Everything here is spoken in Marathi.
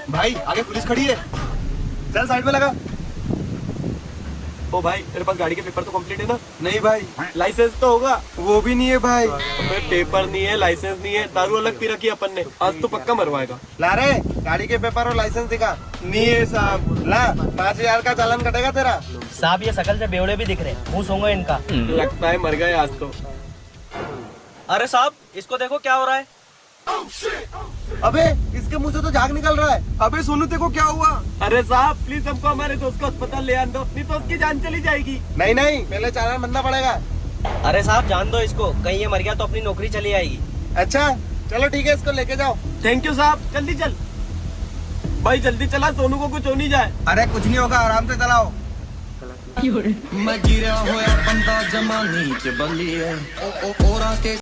भाई आगे पुलिस खड़ी है, चल साइड में लगा। ओ भाई तेरे पास गाड़ी के पेपर तो कंप्लीट है ना? नहीं भाई, लाइसेंस तो होगा? वो भी नहीं है भाई। अबे पेपर नहीं है, लाइसेंस नहीं है, दारू अलग पी रखी है अपन ने, आज तो पक्का मरवाएगा। ला रे गाड़ी के पेपर और लाइसेंस दिखा। नहीं है साहब। ला 5,000 का चालान कटेगा तेरा। साहब ये शकल से बेवड़े भी दिख रहे हैं, मुंह सूंघो इनका। लगता है मर गए आज तो। अरे साहब इसको देखो क्या हो रहा है। अबे इसके मुंह से तो झाग निकल रहा है। अबे सोनू तेरे को क्या हुआ? अरे साहब प्लीज हमको हमारे दोस्त को अस्पताल ले आने दो, नहीं तो उसकी जान चली जाएगी। नहीं नहीं, पहले चालान बनना पड़ेगा। अरे साहब जान दो इसको, कहीं ये मर गया तो अपनी नौकरी चली आएगी। अच्छा चलो ठीक है, इसको लेके जाओ। थैंक यू साहब, जल्दी चल भाई, जल्दी चला, सोनू को कुछ हो नहीं जाए। अरे कुछ नहीं होगा, आराम से चलाओ। मैं गिरा होया बंदा जमानी च बलिए ओरा के